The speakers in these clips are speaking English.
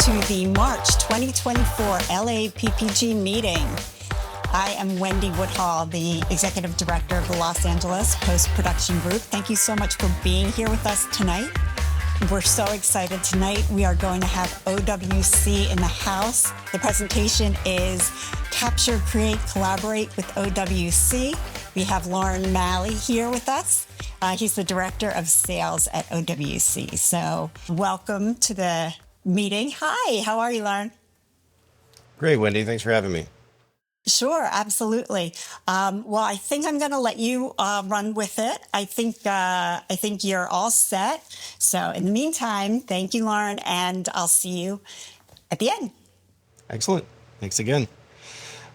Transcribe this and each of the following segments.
to the March 2024 LAPPG meeting. I am Wendy Woodhall, the Executive Director of the Los Angeles Post-Production Group. Thank you so much for being here with us tonight. We're so excited tonight. We are going to have OWC in the house. The presentation is Capture, Create, Collaborate with OWC. We have Loren Mally here with us. He's the Director of Sales at OWC. So welcome to the meeting. Hi, how are you, Loren? Great, Wendy. Thanks for having me. Sure, absolutely. Well, I think I'm going to let you run with it. I think you're all set. So in the meantime, thank you, Loren, and I'll see you at the end. Excellent. Thanks again.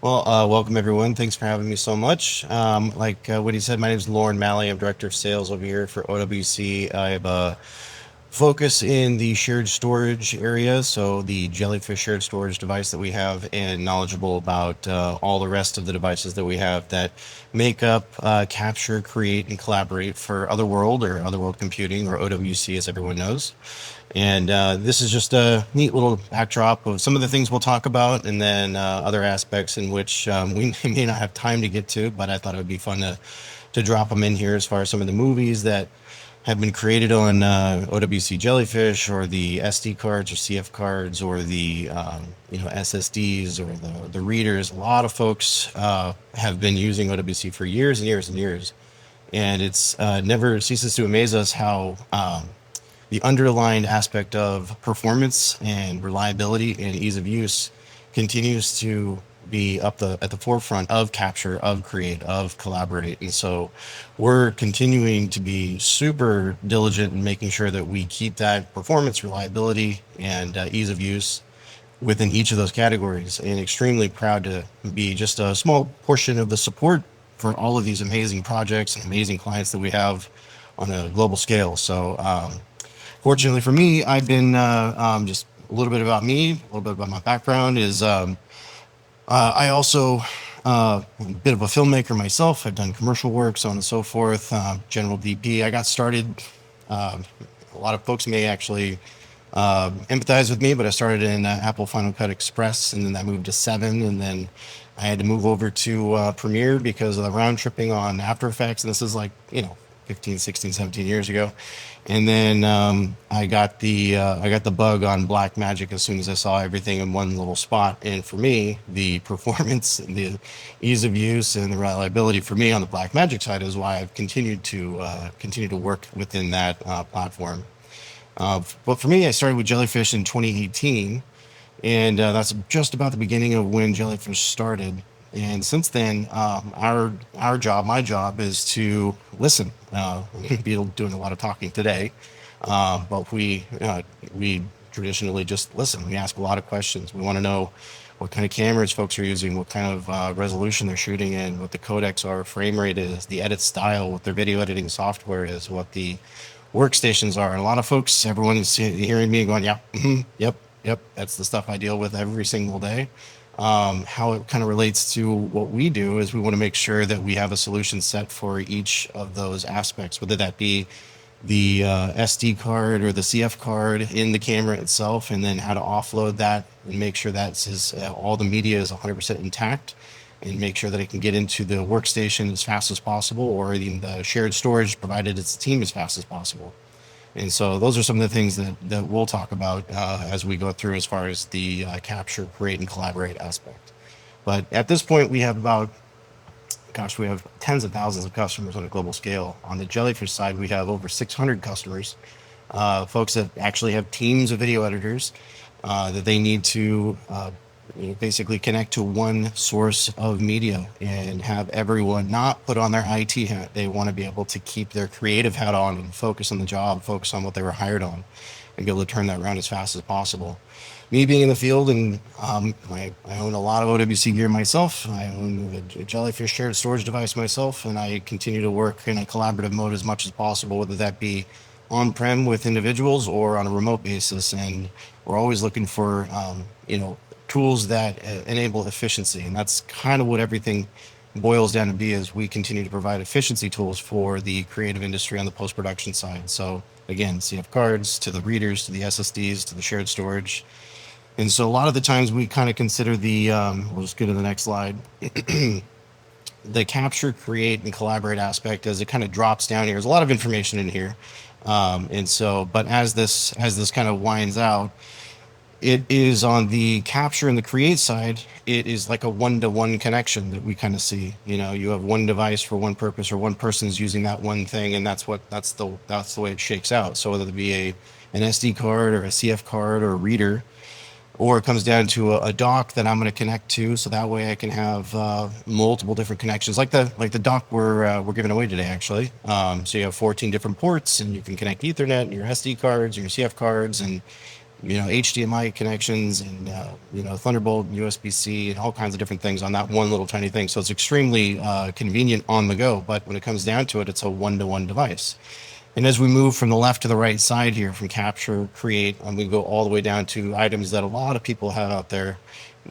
Well, welcome everyone. Thanks for having me so much. Like Wendy said, my name is Loren Mally. I'm Director of Sales over here for OWC. I have a focus in the shared storage area, so the Jellyfish shared storage device that we have, and knowledgeable about all the rest of the devices that we have that make up Capture, Create, and Collaborate for Otherworld or Otherworld Computing, or OWC as everyone knows. And this is just a neat little backdrop of some of the things we'll talk about, and then other aspects in which we may not have time to get to, but I thought it would be fun to drop them in here, as far as some of the movies that have been created on OWC Jellyfish, or the SD cards or CF cards, or the SSDs, or the readers. A lot of folks have been using OWC for years and years and years, and it's never ceases to amaze us how the underlying aspect of performance and reliability and ease of use continues to be at the forefront of Capture, of Create, of Collaborate. And so we're continuing to be super diligent in making sure that we keep that performance, reliability, and ease of use within each of those categories, and extremely proud to be just a small portion of the support for all of these amazing projects and amazing clients that we have on a global scale. So fortunately for me, I've been just a little bit about me, a little bit about my background is I also a bit of a filmmaker myself. I've done commercial work, so on and so forth. General DP. I got started. A lot of folks may actually empathize with me, but I started in Apple Final Cut Express, and then I moved to 7, and then I had to move over to Premiere because of the round tripping on After Effects, and this is like 15, 16, 17 years ago. And then I got the bug on Blackmagic as soon as I saw everything in one little spot. And for me, the performance, and the ease of use, and the reliability for me on the Blackmagic side is why I've continued to work within that platform. But for me, I started with Jellyfish in 2018, and that's just about the beginning of when Jellyfish started. And since then, my job is to listen. We'll be doing a lot of talking today, but we traditionally just listen. We ask a lot of questions. We want to know what kind of cameras folks are using, what kind of resolution they're shooting in, what the codecs are, frame rate is, the edit style, what their video editing software is, what the workstations are. And a lot of folks, everyone is hearing me going, yeah, yep, that's the stuff I deal with every single day. How it kind of relates to what we do is we want to make sure that we have a solution set for each of those aspects, whether that be the SD card or the CF card in the camera itself, and then how to offload that and make sure that all the media is 100% intact, and make sure that it can get into the workstation as fast as possible, or the shared storage, provided it's a team, as fast as possible. And so those are some of the things that we'll talk about as we go through, as far as the Capture, Create, and Collaborate aspect. But at this point, we have we have tens of thousands of customers on a global scale. On the Jellyfish side, we have over 600 customers, folks that actually have teams of video editors that they need to basically connect to one source of media, and have everyone not put on their IT hat. They want to be able to keep their creative hat on and focus on the job, focus on what they were hired on, and be able to turn that around as fast as possible. Me being in the field, and I own a lot of OWC gear myself. I own a Jellyfish shared storage device myself, and I continue to work in a collaborative mode as much as possible, whether that be on-prem with individuals or on a remote basis. And we're always looking for tools that enable efficiency, and that's kind of what everything boils down to be, is we continue to provide efficiency tools for the creative industry on the post-production side. So again, CF cards, to the readers, to the SSDs, to the shared storage, And so a lot of the times we kind of consider we'll just go to the next slide, the capture, create, and collaborate aspect as it kind of drops down here. There's a lot of information in here. And so, but as this kind of winds out, it is on the capture and the create side, it is like a one-to-one connection that we kind of see. You know, you have one device for one purpose, or one person's using that one thing, and that's the way it shakes out. So whether it be an SD card or a CF card or a reader, or it comes down to a dock that I'm going to connect to, so that way I can have multiple different connections, like the dock we're giving away today, actually. So you have 14 different ports, and you can connect Ethernet and your SD cards and your CF cards, and HDMI connections, and Thunderbolt and USB-C and all kinds of different things on that one little tiny thing. So it's extremely convenient on the go. But when it comes down to it, it's a one-to-one device. And as we move from the left to the right side here, from capture, create, and we go all the way down to items that a lot of people have out there.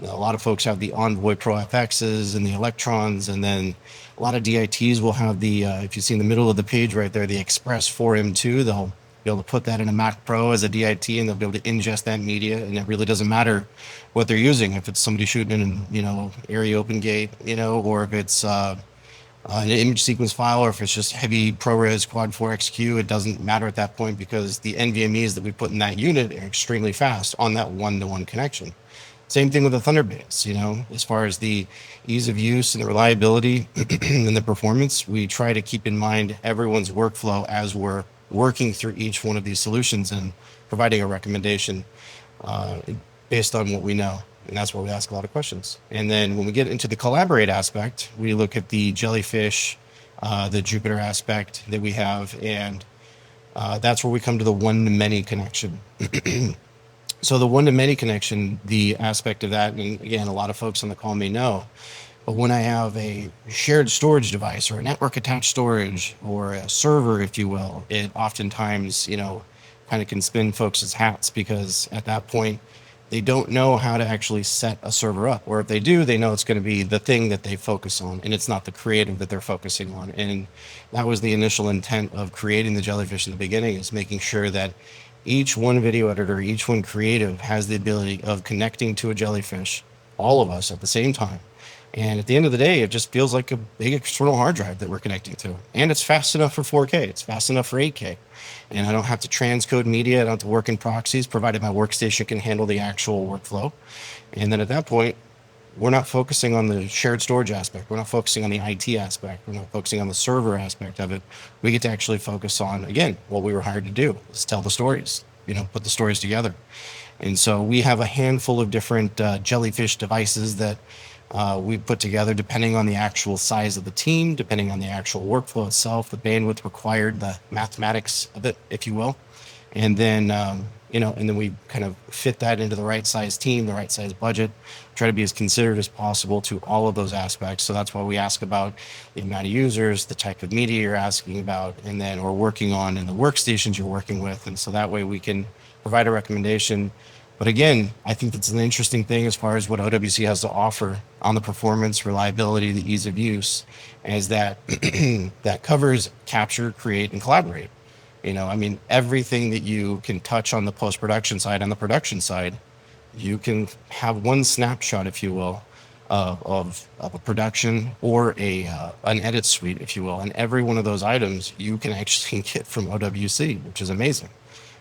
A lot of folks have the Envoy Pro FXs and the Electrons, and then a lot of DITs will have if you see in the middle of the page right there, the Express 4M2. They'll be able to put that in a Mac Pro as a DIT, and they'll be able to ingest that media, and it really doesn't matter what they're using. If it's somebody shooting in, area open gate, or if it's an image sequence file, or if it's just heavy ProRes Quad 4XQ, it doesn't matter at that point, because the NVMEs that we put in that unit are extremely fast on that one-to-one connection. Same thing with the Thunderbase, as far as the ease of use and the reliability and the performance, we try to keep in mind everyone's workflow as we're working through each one of these solutions and providing a recommendation based on what we know. And that's where we ask a lot of questions. And then when we get into the collaborate aspect, we look at the Jellyfish, the Jupiter aspect that we have, and that's where we come to the one-to-many connection. So the one-to-many connection, the aspect of that, and again, a lot of folks on the call may know, but when I have a shared storage device or a network attached storage or a server, if you will, it oftentimes, kind of can spin folks' hats, because at that point, they don't know how to actually set a server up. Or if they do, they know it's going to be the thing that they focus on, and it's not the creative that they're focusing on. And that was the initial intent of creating the Jellyfish in the beginning, is making sure that each one video editor, each one creative has the ability of connecting to a Jellyfish, all of us at the same time. And at the end of the day, it just feels like a big external hard drive that we're connecting to. And it's fast enough for 4K. It's fast enough for 8K. And I don't have to transcode media. I don't have to work in proxies, provided my workstation can handle the actual workflow. And then at that point, we're not focusing on the shared storage aspect. We're not focusing on the IT aspect. We're not focusing on the server aspect of it. We get to actually focus on, again, what we were hired to do, is tell the stories, put the stories together. And so we have a handful of different Jellyfish devices that we put together depending on the actual size of the team, depending on the actual workflow itself, the bandwidth required, the mathematics of it, if you will. And then, and then we kind of fit that into the right size team, the right size budget, try to be as considerate as possible to all of those aspects. So that's why we ask about the amount of users, the type of media you're asking about, and then or working on, and the workstations you're working with. And so that way we can provide a recommendation. But again, I think that's an interesting thing as far as what OWC has to offer on the performance, reliability, the ease of use, is that that covers capture, create, and collaborate. Everything that you can touch on the post-production side, on the production side, you can have one snapshot, if you will, of a production or an edit suite, if you will. And every one of those items you can actually get from OWC, which is amazing.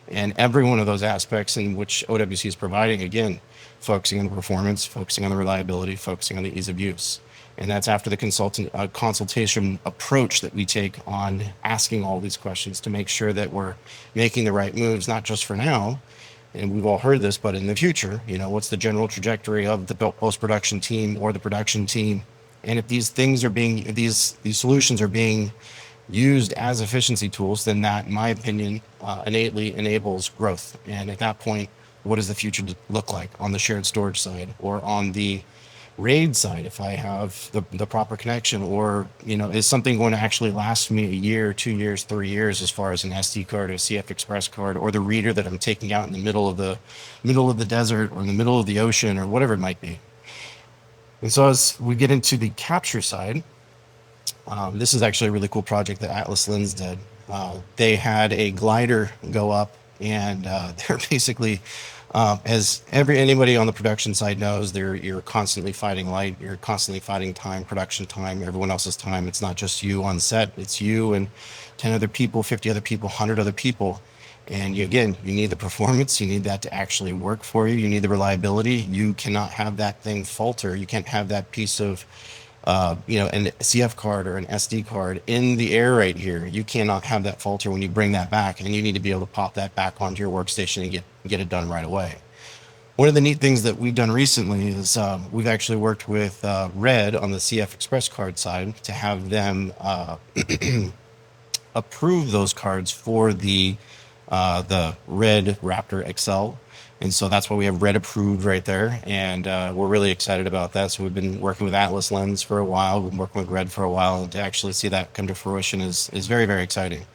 And every one of those aspects in which OWC is providing, again, focusing on the performance, focusing on the reliability, focusing on the ease of use. And that's after the consultation approach that we take on asking all these questions to make sure that we're making the right moves, not just for now, and we've all heard this, but in the future, what's the general trajectory of the post-production team or the production team? And if these things are these solutions are being used as efficiency tools, then that, in my opinion, innately enables growth. And at that point, what does the future look like on the shared storage side or on the RAID side? If I have the proper connection, or is something going to actually last me a year, 2 years, 3 years, as far as an SD card, a CF Express card, or the reader that I'm taking out in the middle of the desert or in the middle of the ocean or whatever it might be. And so as we get into the capture side, this is actually a really cool project that Atlas Lens did. They had a glider go up, and they're basically As anybody on the production side knows, you're constantly fighting light, you're constantly fighting time, production time, everyone else's time. It's not just you on set, it's you and 10 other people, 50 other people, 100 other people. And again, you need the performance, you need that to actually work for you, you need the reliability. You cannot have that thing falter. You can't have that piece of an CF card or an SD card in the air right here. You cannot have that falter when you bring that back, and you need to be able to pop that back onto your workstation and get it done right away. One of the neat things that we've done recently is we've actually worked with Red on the CF Express card side to have them approve those cards for the Red Raptor XL. And so that's why we have Red approved right there. And we're really excited about that. So we've been working with Atlas Lens for a while. We've been working with Red for a while. And to actually see that come to fruition is very, very exciting.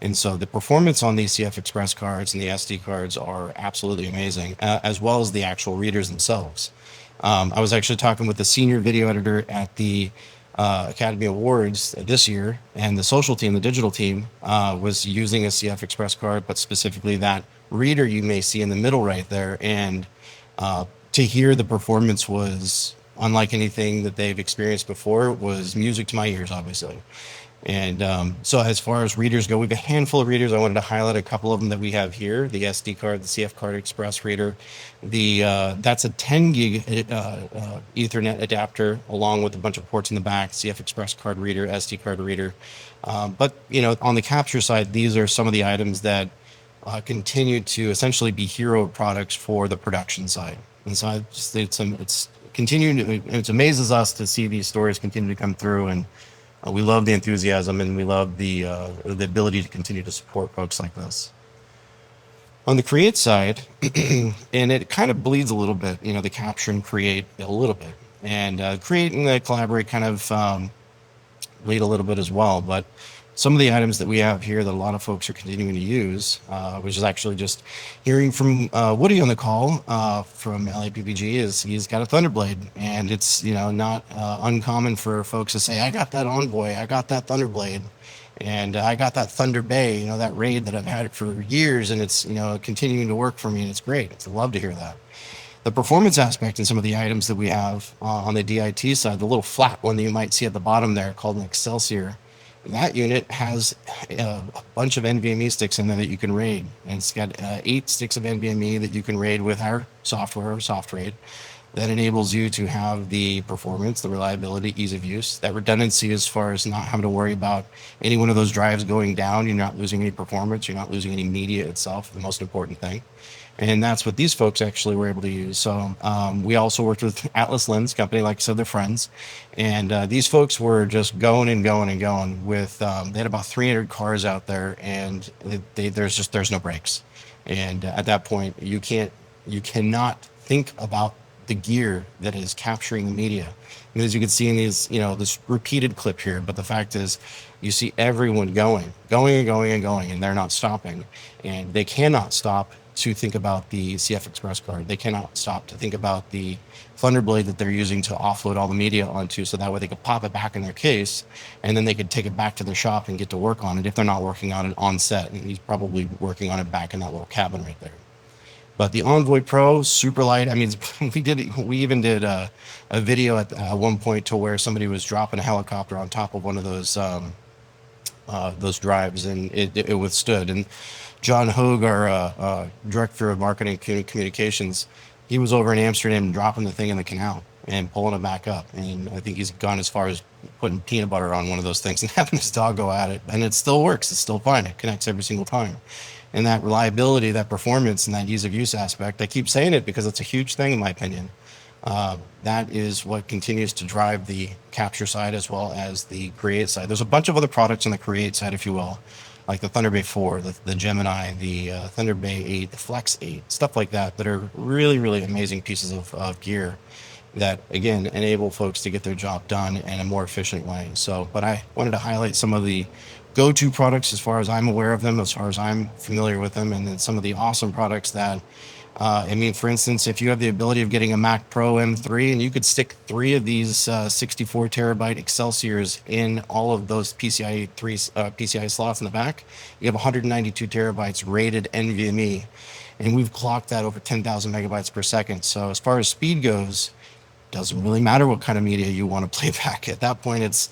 And so the performance on these CF Express cards and the SD cards are absolutely amazing, as well as the actual readers themselves. I was actually talking with the senior video editor at the Academy Awards this year, and the social team, the digital team, was using a CF Express card, but specifically that reader you may see in the middle right there. And to hear the performance was unlike anything that they've experienced before. It was music to my ears, obviously. And so as far as readers go, we have a handful of readers. I wanted to highlight a couple of them that we have here: the SD card, the CF Card Express reader. That's a 10 gig Ethernet adapter, along with a bunch of ports in the back. CF Express card reader, SD card reader. But on the capture side, these are some of the items that continue to essentially be hero products for the production side. And so it's continuing. It amazes us to see these stories continue to come through, and we love the enthusiasm, and we love the ability to continue to support folks like this. On the create side, and it kind of bleeds a little bit, the capture and create a little bit, and create and collaborate kind of bleed a little bit as well. But some of the items that we have here that a lot of folks are continuing to use, which is actually just hearing from Woody on the call from LAPPG, is he's got a Thunderblade, and it's not uncommon for folks to say, I got that Envoy, I got that Thunderblade, and I got that Thunder Bay, that raid that I've had it for years, and it's continuing to work for me, and it's great. I love to hear that. The performance aspect in some of the items that we have on the DIT side, the little flat one that you might see at the bottom there called an Excelsior. That unit has a bunch of NVMe sticks in there that you can RAID. And it's got 8 sticks of NVMe that you can RAID with our software, SoftRAID. That enables you to have the performance, the reliability, ease of use, that redundancy as far as not having to worry about any one of those drives going down. You're not losing any performance. You're not losing any media itself, the most important thing. And that's what these folks actually were able to use. So we also worked with Atlas Lens company, like I said, they're friends. And these folks were just going and going and going with, they had about 300 cars out there, and there's no brakes. And at that point, you cannot think about the gear that is capturing the media. And as you can see in these, this repeated clip here, but the fact is you see everyone going and going and going, and they're not stopping. And they cannot stop to think about the CF Express card. They cannot stop to think about the Thunderblade that they're using to offload all the media onto, so that way they could pop it back in their case, and then they could take it back to their shop and get to work on it if they're not working on it on set. And he's probably working on it back in that little cabin right there. But the Envoy Pro, super light. I mean, we even did a video at one point to where somebody was dropping a helicopter on top of one of those drives, and it withstood. And John Hogue, our director of marketing communications, he was over in Amsterdam dropping the thing in the canal and pulling it back up. And I think he's gone as far as putting peanut butter on one of those things and having his dog go at it. And it still works. It's still fine. It connects every single time. And that reliability, that performance, and that ease of use aspect, I keep saying it because it's a huge thing in my opinion. That is what continues to drive the capture side as well as the create side. There's a bunch of other products on the create side, if you will, like the Thunder Bay 4, the Gemini, the Thunder Bay 8, the Flex 8, stuff like that are really, really amazing pieces of gear that, again, enable folks to get their job done in a more efficient way. So, but I wanted to highlight some of the go-to products as far as I'm aware of them, as far as I'm familiar with them, and then some of the awesome products that I mean, for instance, if you have the ability of getting a Mac Pro M3 and you could stick 3 of these 64 terabyte Excelsiors in all of those PCI slots in the back, you have 192 terabytes rated NVMe. And we've clocked that over 10,000 megabytes per second. So as far as speed goes, doesn't really matter what kind of media you want to play back. At that point, it's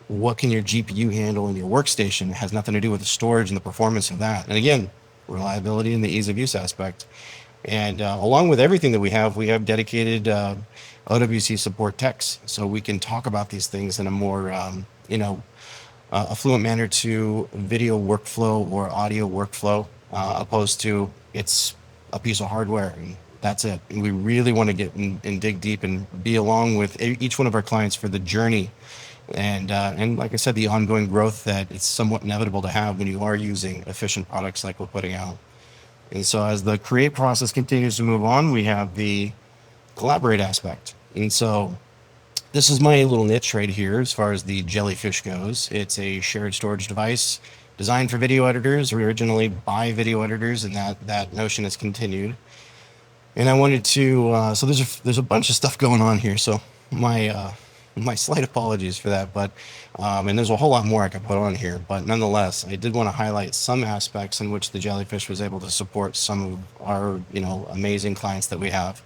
what can your GPU handle in your workstation. It has nothing to do with the storage and the performance of that. And again, reliability and the ease of use aspect. And along with everything that we have dedicated OWC support techs, so we can talk about these things in a more, a fluent manner to video workflow or audio workflow, opposed to it's a piece of hardware and that's it. And we really want to get and dig deep and be along with each one of our clients for the journey. And like I said, the ongoing growth that it's somewhat inevitable to have when you are using efficient products like we're putting out. And so as the create process continues to move on, we have the collaborate aspect. And so this is my little niche right here as far as the Jellyfish goes. It's a shared storage device designed for video editors, originally by video editors, and that notion has continued. And I wanted to, so there's a bunch of stuff going on here. So my slight apologies for that, but and there's a whole lot more I could put on here, but nonetheless, I did want to highlight some aspects in which the Jellyfish was able to support some of our amazing clients that we have.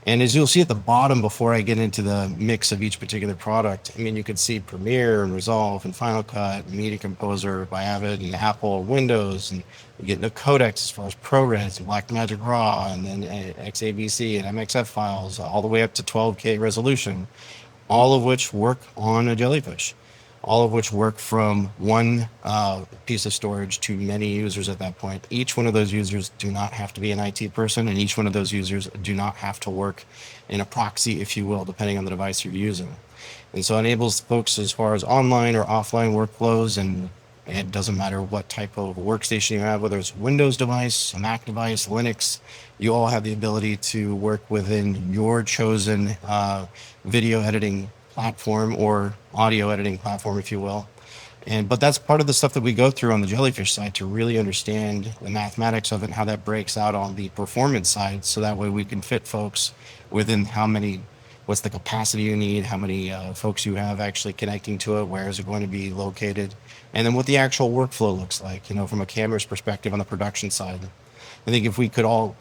And as you'll see at the bottom, before I get into the mix of each particular product, I mean, you can see Premiere and Resolve and Final Cut, and Media Composer by Avid and Apple, Windows, and you get into codecs as far as ProRes and Blackmagic Raw, and then XAVC and MXF files, all the way up to 12K resolution, all of which work on a Jellyfish, all of which work from one piece of storage to many users at that point. Each one of those users do not have to be an IT person, and each one of those users do not have to work in a proxy, if you will, depending on the device you're using. And so it enables folks as far as online or offline workflows, and it doesn't matter what type of workstation you have, whether it's a Windows device, a Mac device, Linux, you all have the ability to work within your chosen video editing platform or audio editing platform, if you will. But that's part of the stuff that we go through on the Jellyfish side to really understand the mathematics of it and how that breaks out on the performance side. So that way we can fit folks within what's the capacity you need, how many folks you have actually connecting to it, where is it going to be located, and then what the actual workflow looks like, from a camera's perspective on the production side. I think if we could all,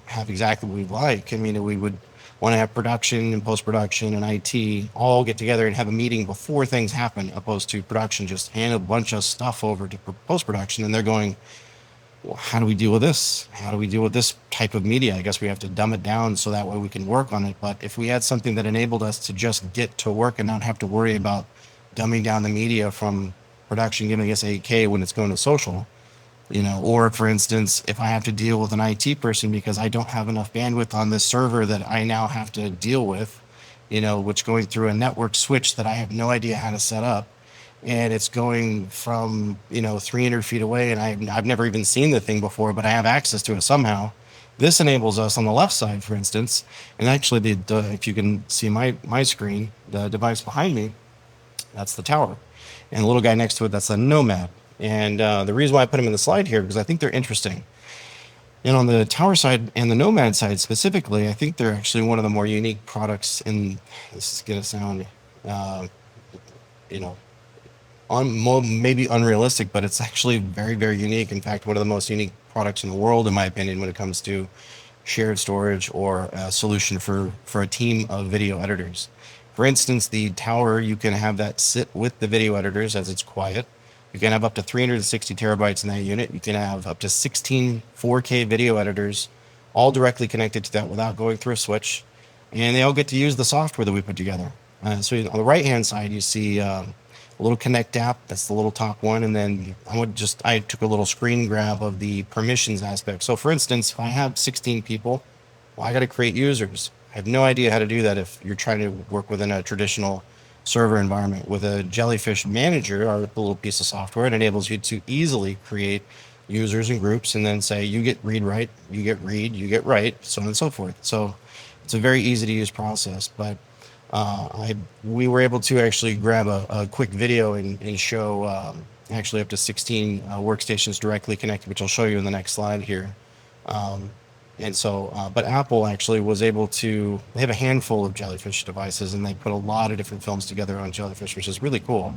have exactly what we'd like, I mean, we would want to have production and post-production and IT all get together and have a meeting before things happen, opposed to production just hand a bunch of stuff over to post-production and they're going, well, how do we deal with this? How do we deal with this type of media? I guess we have to dumb it down so that way we can work on it. But if we had something that enabled us to just get to work and not have to worry about dumbing down the media from production giving us 8K when it's going to social, or for instance, if I have to deal with an IT person because I don't have enough bandwidth on this server that I now have to deal with, which going through a network switch that I have no idea how to set up, and it's going from 300 feet away, and I've never even seen the thing before, but I have access to it somehow. This enables us on the left side, for instance, and actually, if you can see my screen, the device behind me, that's the tower, and the little guy next to it, that's a Nomad. And the reason why I put them in the slide here, because I think they're interesting. And on the tower side and the Nomad side specifically, I think they're actually one of the more unique products in, this is going to sound, maybe unrealistic, but it's actually very, very unique. In fact, one of the most unique products in the world, in my opinion, when it comes to shared storage or a solution for a team of video editors. For instance, the tower, you can have that sit with the video editors as it's quiet. You can have up to 360 terabytes in that unit. You can have up to 16 4K video editors, all directly connected to that without going through a switch. And they all get to use the software that we put together. So on the right-hand side, you see a little Connect app. That's the little top one. And then I took a little screen grab of the permissions aspect. So for instance, if I have 16 people, well, I got to create users. I have no idea how to do that if you're trying to work within a traditional server environment. With a Jellyfish Manager, our little piece of software, it enables you to easily create users and groups and then say, you get read write, you get read, you get write, so on and so forth. So it's a very easy to use process. But we were able to actually grab a quick video and show actually up to 16 workstations directly connected, which I'll show you in the next slide here. And so, but Apple actually was able to, they have a handful of Jellyfish devices and they put a lot of different films together on Jellyfish, which is really cool,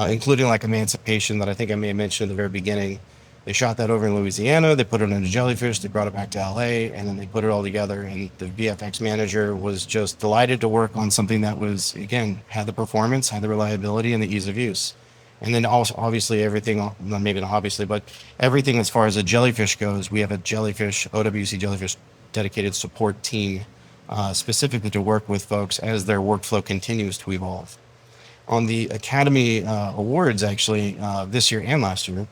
including like Emancipation that I think I may have mentioned at the very beginning. They shot that over in Louisiana. They put it on a Jellyfish. They brought it back to LA, and then they put it all together. And the VFX manager was just delighted to work on something that was, again, had the performance, had the reliability, and the ease of use. And then also, obviously, everything, well, maybe not obviously, but everything as far as a Jellyfish goes, we have a Jellyfish, OWC Jellyfish dedicated support team specifically to work with folks as their workflow continues to evolve. On the Academy Awards, actually, this year and last year,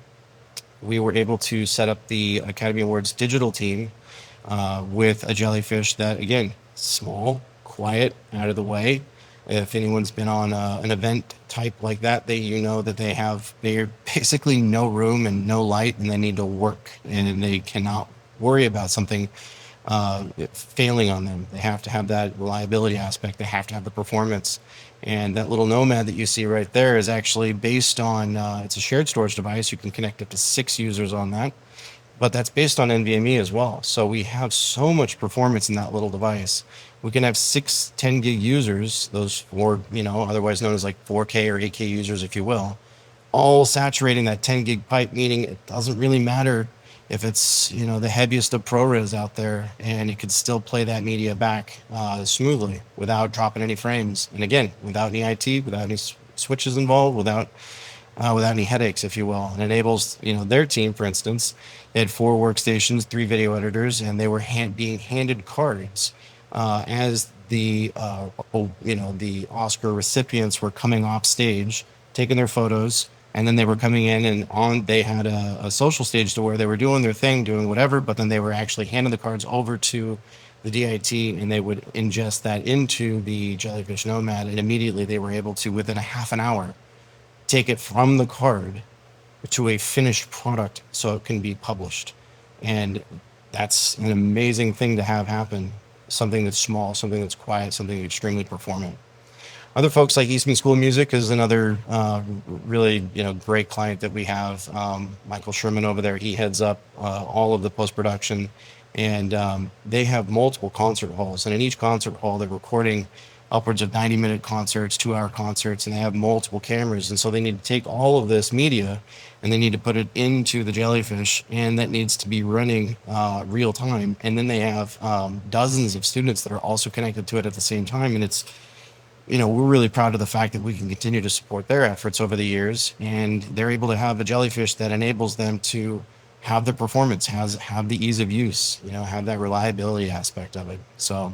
we were able to set up the Academy Awards digital team with a Jellyfish that, again, small, quiet, out of the way. If anyone's been on an event type like that, they're basically no room and no light, and they need to work, and they cannot worry about something failing on them. They have to have that reliability aspect. They have to have the performance. And that little Nomad that you see right there is actually based on, it's a shared storage device. You can connect up to 6 users on that, but that's based on NVMe as well. So we have so much performance in that little device. We can have 6 10 gig users, those four, otherwise known as like 4K or 8K users, if you will, all saturating that 10 gig pipe, meaning it doesn't really matter if it's, the heaviest of ProRes out there, and it could still play that media back smoothly without dropping any frames. And again, without any IT, without any switches involved, without any headaches, if you will. And enables, their team, for instance, they had 4 workstations, 3 video editors, and they were being handed cards as the the Oscar recipients were coming off stage, taking their photos, and then they were coming in and they had a social stage to where they were doing their thing, doing whatever, but then they were actually handing the cards over to the DIT, and they would ingest that into the Jellyfish Nomad, and immediately they were able to, within a half an hour, take it from the card to a finished product so it can be published. And that's an amazing thing to have happen. Something that's small, something that's quiet, something extremely performant. Other folks like Eastman School of Music is another really great client that we have. Michael Sherman over there, he heads up all of the post-production, and they have multiple concert halls. And in each concert hall, they're recording upwards of 90-minute concerts, 2-hour concerts, and they have multiple cameras. And so they need to take all of this media and they need to put it into the Jellyfish, and that needs to be running real time. And then they have dozens of students that are also connected to it at the same time. And it's, we're really proud of the fact that we can continue to support their efforts over the years, and they're able to have a Jellyfish that enables them to have the performance, have the ease of use, have that reliability aspect of it. So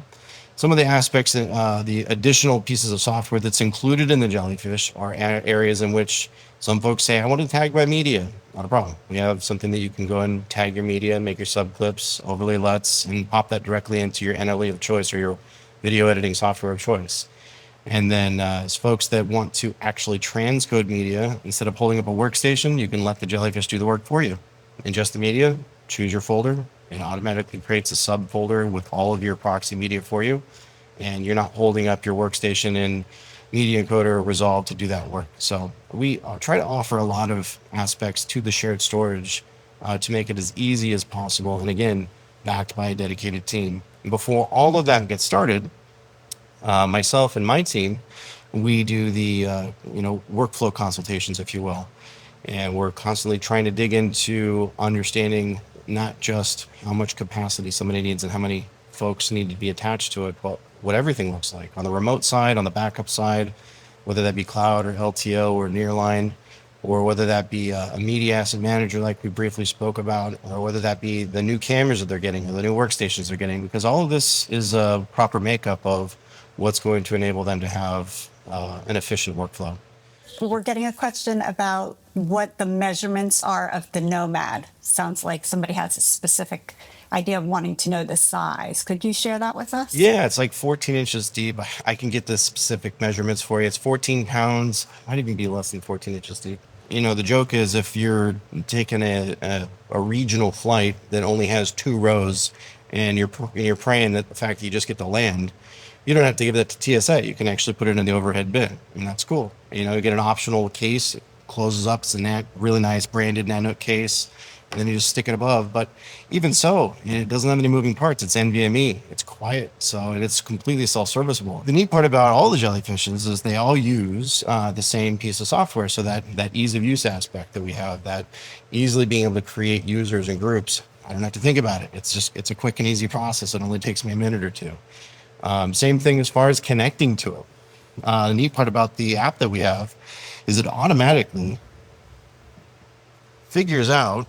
some of the aspects that the additional pieces of software that's included in the Jellyfish are areas in which some folks say, I want to tag my media. Not a problem. We have something that you can go and tag your media, make your sub clips, overlay LUTs, and pop that directly into your NLE of choice or your video editing software of choice. And then as folks that want to actually transcode media, instead of holding up a workstation, you can let the Jellyfish do the work for you. Ingest the media, choose your folder, and automatically creates a subfolder with all of your proxy media for you. And you're not holding up your workstation in Media Encoder or Resolve to do that work. So we try to offer a lot of aspects to the shared storage to make it as easy as possible. And again, backed by a dedicated team. And before all of that gets started, myself and my team, we do the workflow consultations, if you will, and we're constantly trying to dig into understanding not just how much capacity somebody needs and how many folks need to be attached to it, but what everything looks like on the remote side, on the backup side, whether that be cloud or LTO or nearline, or whether that be a media asset manager like we briefly spoke about, or whether that be the new cameras that they're getting or the new workstations they're getting, because all of this is a proper makeup of what's going to enable them to have an efficient workflow. We're getting a question about what the measurements are of the Nomad. Sounds like somebody has a specific idea of wanting to know the size. Could you share that with us? Yeah, it's like 14 inches deep. I can get the specific measurements for you. It's 14 pounds. Might even be less than 14 inches deep. The joke is if you're taking a regional flight that only has 2 rows and you're praying that the fact that you just get to land, you don't have to give that to TSA. You can actually put it in the overhead bin, and that's cool. You get an optional case. It closes up. It's a really nice branded Nanook case. and then you just stick it above. But even so, it doesn't have any moving parts. It's NVMe. It's quiet, so it's completely self-serviceable. The neat part about all the Jellyfishes is they all use the same piece of software, so that ease of use aspect that we have, that easily being able to create users and groups. I don't have to think about it. It's a quick and easy process. It only takes me a minute or two. Same thing as far as connecting to it. The neat part about the app that we have is it automatically figures out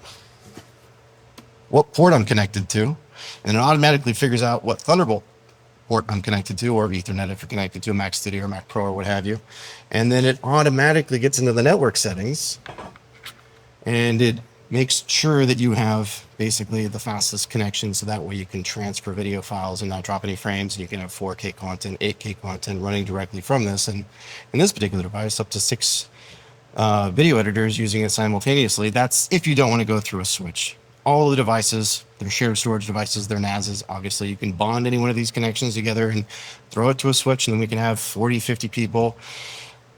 what port I'm connected to, and it automatically figures out what Thunderbolt port I'm connected to, or Ethernet if you're connected to a Mac Studio or Mac Pro or what have you. And then it automatically gets into the network settings, and it makes sure that you have basically the fastest connection, so that way you can transfer video files and not drop any frames, and you can have 4K content, 8K content running directly from this. And in this particular device, up to 6 video editors using it simultaneously. That's if you don't want to go through a switch. All the devices, they're shared storage devices, they're NASs. Obviously, you can bond any one of these connections together and throw it to a switch, and then we can have 40, 50 people.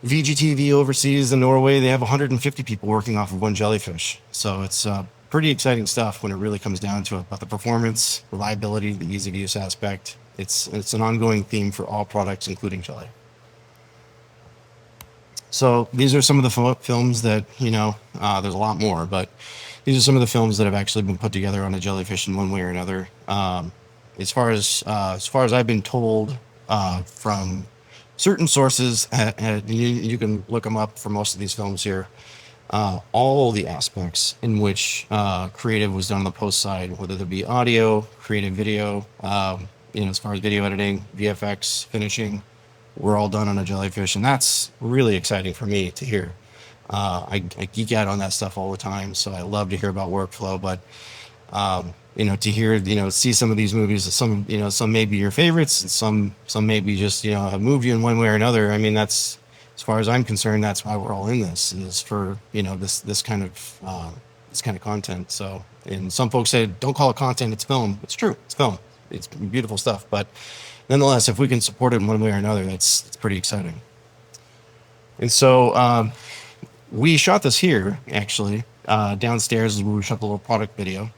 VGTV overseas in Norway, they have 150 people working off of one Jellyfish. So it's pretty exciting stuff when it really comes down to it. But the performance, reliability, the ease of use aspect, it's an ongoing theme for all products, including Jelly. So these are some of the films that, there's a lot more, but these are some of the films that have actually been put together on a Jellyfish in one way or another. As far as I've been told from certain sources, you can look them up for most of these films here. All the aspects in which creative was done on the post side, whether it be audio, creative video, as far as video editing, VFX, finishing, we're all done on a Jellyfish, and that's really exciting for me to hear. I geek out on that stuff all the time, so I love to hear about workflow. But to hear, see some of these movies, some may be your favorites, and some maybe just have moved you in one way or another. I mean, that's, as far as I'm concerned, that's why we're all in this, is for this kind of content. So, and some folks say, don't call it content, it's film. It's true, it's film. It's beautiful stuff, but nonetheless, if we can support it in one way or another, it's pretty exciting. And so we shot this here, actually. Downstairs is where we shot the little product video.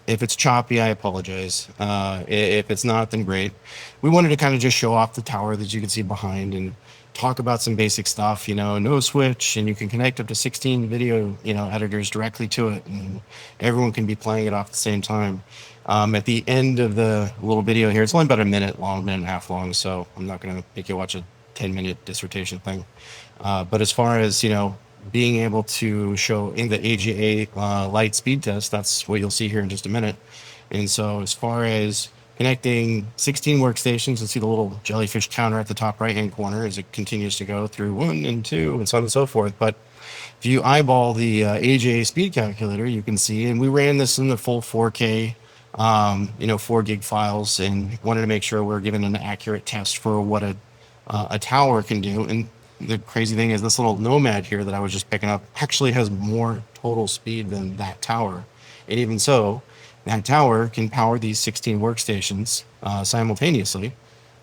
If it's choppy, I apologize. If it's not, then great. We wanted to kind of just show off the tower that you can see behind and talk about some basic stuff, no switch, and you can connect up to 16 video, editors directly to it, and everyone can be playing it off at the same time. At the end of the little video here, it's only about a minute and a half long, so I'm not going to make you watch a 10-minute dissertation thing. But as far as, being able to show in the AGA light speed test, that's what you'll see here in just a minute. And so as far as connecting 16 workstations, and see the little Jellyfish counter at the top right-hand corner as it continues to go through 1 and 2 and so on and so forth. But if you eyeball the AGA speed calculator, you can see, and we ran this in the full 4K, 4 gig files, and wanted to make sure we're giving an accurate test for what a tower can do. And the crazy thing is, this little Nomad here that I was just picking up actually has more total speed than that tower. And even so, that tower can power these 16 workstations simultaneously.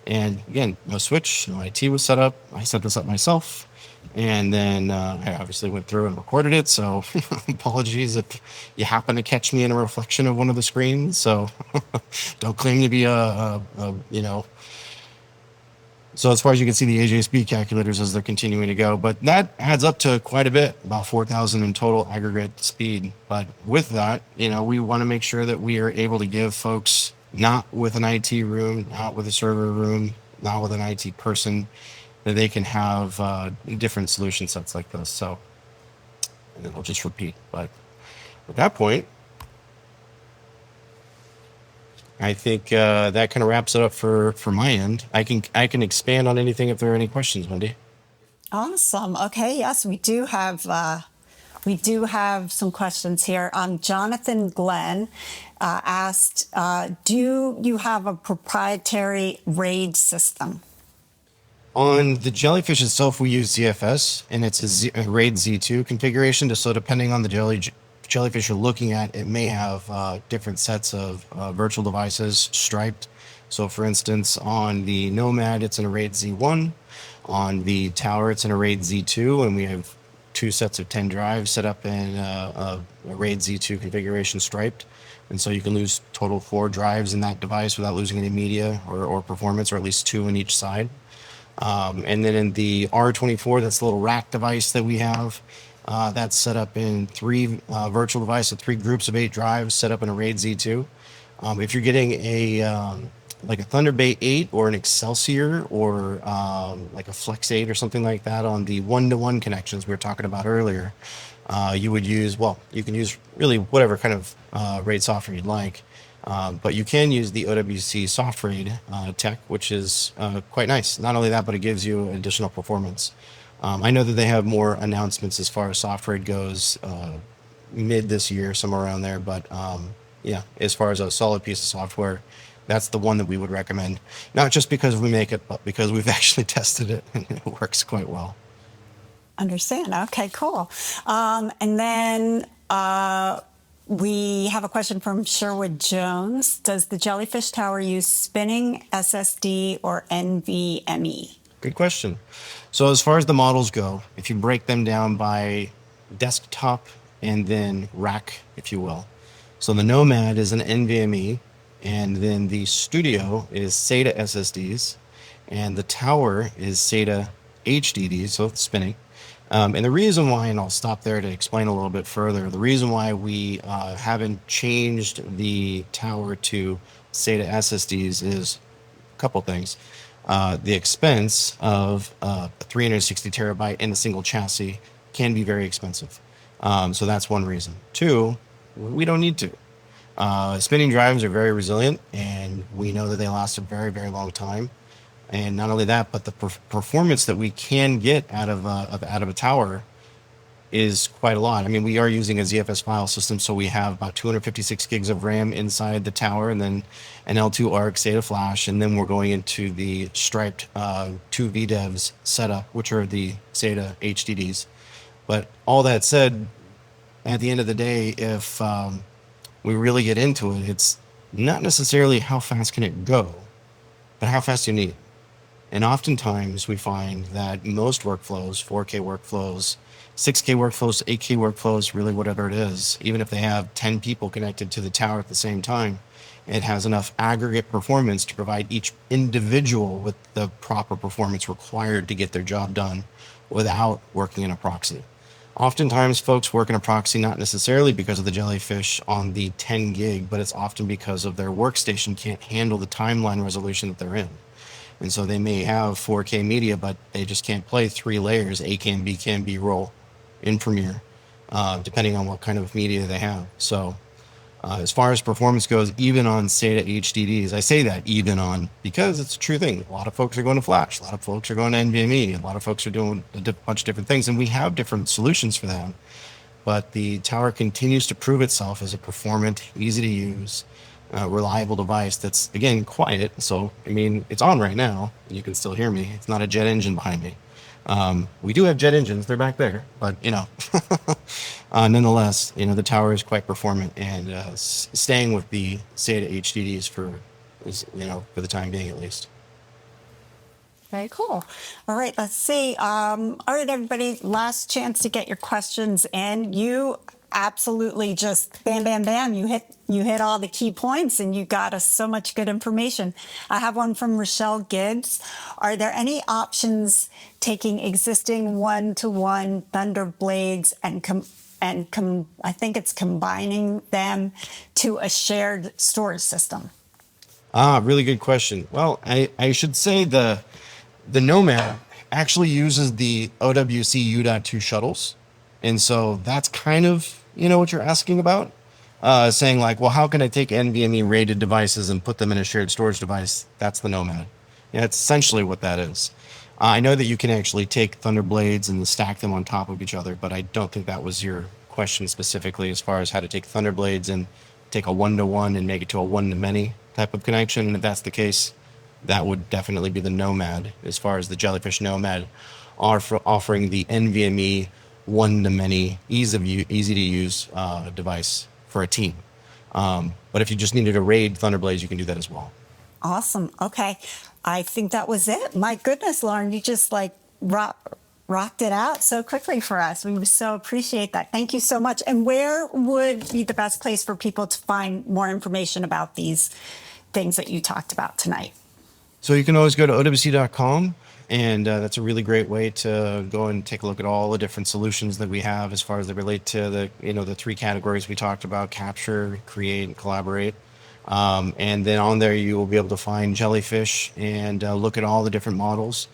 And again, no switch, no IT was set up. I set this up myself. And then I obviously went through and recorded it. So apologies if you happen to catch me in a reflection of one of the screens. So don't claim to be So as far as you can see, the AJ speed calculators as they're continuing to go, but that adds up to quite a bit, about 4,000 in total aggregate speed. But with that, we want to make sure that we are able to give folks, not with an IT room, not with a server room, not with an IT person, that they can have different solution sets like this. So, and then I'll just repeat. But at that point, I think that kind of wraps it up for my end. I can expand on anything if there are any questions, Wendy. Awesome. Okay. Yes, we do have some questions here. Jonathan Glenn asked, do you have a proprietary RAID system? On the Jellyfish itself, we use ZFS, and it's a RAID Z2 configuration. So depending on the Jellyfish you're looking at, it may have different sets of virtual devices striped. So for instance, on the Nomad, it's in a RAID Z1. On the Tower, it's in a RAID Z2, and we have 2 sets of 10 drives set up in a RAID Z2 configuration striped. And so you can lose total 4 drives in that device without losing any media or performance, or at least 2 on each side. And then in the R24, that's the little rack device that we have. That's set up in 3 virtual devices, 3 groups of 8 drives set up in a RAID Z2. If you're getting like a Thunderbait 8 or an Excelsior or like a Flex 8 or something like that on the one-to-one connections we were talking about earlier, you would use, well, you can use really whatever kind of RAID software you'd like. But you can use the OWC soft RAID tech, which is quite nice. Not only that, but it gives you additional performance. I know that they have more announcements as far as soft RAID goes mid this year, somewhere around there. But yeah, as far as a solid piece of software, that's the one that we would recommend. Not just because we make it, but because we've actually tested it and it works quite well. Understand. Okay, cool. And then we have a question from Sherwood Jones. Does the Jellyfish Tower use spinning SSD or NVMe? Good question. So as far as the models go, if you break them down by desktop and then rack, if you will. So the Nomad is an NVMe, and then the Studio is SATA SSDs, and the Tower is SATA HDDs, so it's spinning. And the reason why, and I'll stop there to explain a little bit further, the reason why we haven't changed the Tower to SATA SSDs is a couple things. The expense of a 360 terabyte in a single chassis can be very expensive. So that's one reason. 2, we don't need to. Spinning drives are very resilient, and we know that they last a very, very long time. And not only that, but the performance that we can get out of a tower is quite a lot. I mean, we are using a ZFS file system, so we have about 256 gigs of RAM inside the tower, and then an L2 ARC SATA flash, and then we're going into the striped 2 VDEVs setup, which are the SATA HDDs. But all that said, at the end of the day, if we really get into it, it's not necessarily how fast can it go, but how fast do you need it. And oftentimes we find that most workflows, 4K workflows, 6K workflows, 8K workflows, really whatever it is, even if they have 10 people connected to the tower at the same time, it has enough aggregate performance to provide each individual with the proper performance required to get their job done without working in a proxy. Oftentimes folks work in a proxy not necessarily because of the Jellyfish on the 10 gig, but it's often because of their workstation can't handle the timeline resolution that they're in. And so they may have 4K media, but they just can't play 3 layers, A cam, B cam, B roll in Premiere, depending on what kind of media they have. So as far as performance goes, even on SATA HDDs, I say that even on because it's a true thing. A lot of folks are going to Flash. A lot of folks are going to NVMe. A lot of folks are doing a bunch of different things, and we have different solutions for that. But the Tower continues to prove itself as a performant, easy to use, reliable device that's, again, quiet. So, I mean, it's on right now. You can still hear me. It's not a jet engine behind me. We do have jet engines. They're back there. But, nonetheless, the Tower is quite performant, and staying with the SATA HDDs for the time being at least. Very cool. All right, let's see. All right, everybody, last chance to get your questions in. You absolutely just bam, bam, bam. You hit all the key points, and you got us so much good information. I have one from Rochelle Gibbs. Are there any options taking existing one-to-one Thunder blades and I think it's combining them to a shared storage system? Really good question. Well, I should say the Nomad actually uses the OWC U.2 shuttles. And so that's kind of, what you're asking about. Saying like, well, how can I take NVMe rated devices and put them in a shared storage device? That's the Nomad. Yeah, it's essentially what that is. I know that you can actually take Thunderblades and stack them on top of each other, but I don't think that was your question specifically as far as how to take Thunderblades and take a one-to-one and make it to a one-to-many type of connection. And if that's the case, that would definitely be the Nomad as far as the Jellyfish Nomad offering the NVMe one-to-many, easy to use device for a team. But if you just needed a RAID Thunderblades, you can do that as well. Awesome. Okay. I think that was it. My goodness, Loren, you just rocked it out so quickly for us. We so appreciate that. Thank you so much. And where would be the best place for people to find more information about these things that you talked about tonight? So you can always go to OWC.com, and that's a really great way to go and take a look at all the different solutions that we have as far as they relate to the three categories we talked about: capture, create, and collaborate. And then on there, you will be able to find Jellyfish and look at all the different models.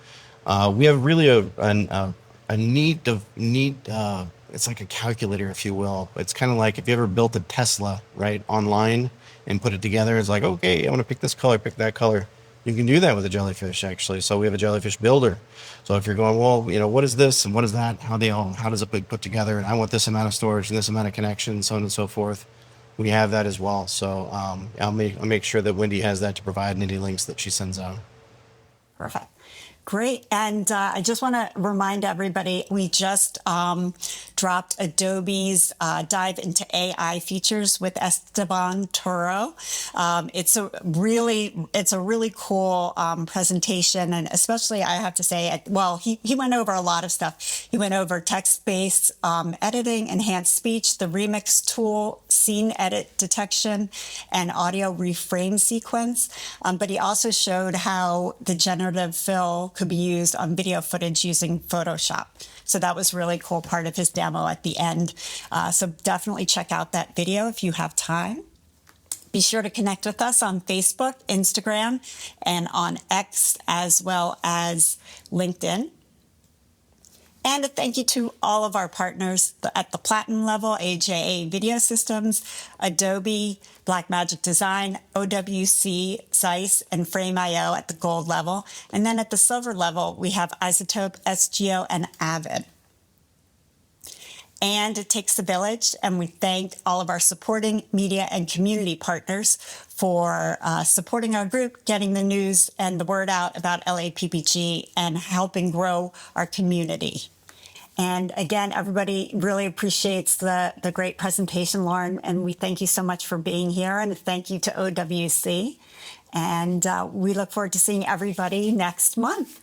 We have really a neat, it's like a calculator, if you will. It's kind of like if you ever built a Tesla, right, online and put it together. It's like, okay, I want to pick this color, pick that color. You can do that with a Jellyfish, actually. So we have a Jellyfish builder. So if you're going, well, what is this and what is that? How does it be put together? And I want this amount of storage and this amount of connections, so on and so forth. We have that as well. So I'll make sure that Wendy has that to provide any links that she sends out. Perfect. Great. And I just want to remind everybody, we just dropped Adobe's dive into AI features with Esteban Toro. It's a really cool presentation. And especially, I have to say, he went over a lot of stuff. He went over text-based editing, enhanced speech, the remix tool, scene edit detection, and audio reframe sequence. But he also showed how the generative fill could be used on video footage using Photoshop. So that was really cool part of his demo at the end. So definitely check out that video if you have time. Be sure to connect with us on Facebook, Instagram, and on X, as well as LinkedIn. And a thank you to all of our partners at the platinum level: AJA Video Systems, Adobe, Blackmagic Design, OWC, Zeiss, and Frame.io at the gold level. And then at the silver level, we have Isotope, SGO, and Avid. And it takes a village, and we thank all of our supporting media and community partners for supporting our group, getting the news and the word out about LAPPG, and helping grow our community. And again, everybody really appreciates the great presentation, Loren, and we thank you so much for being here, and thank you to OWC. And we look forward to seeing everybody next month.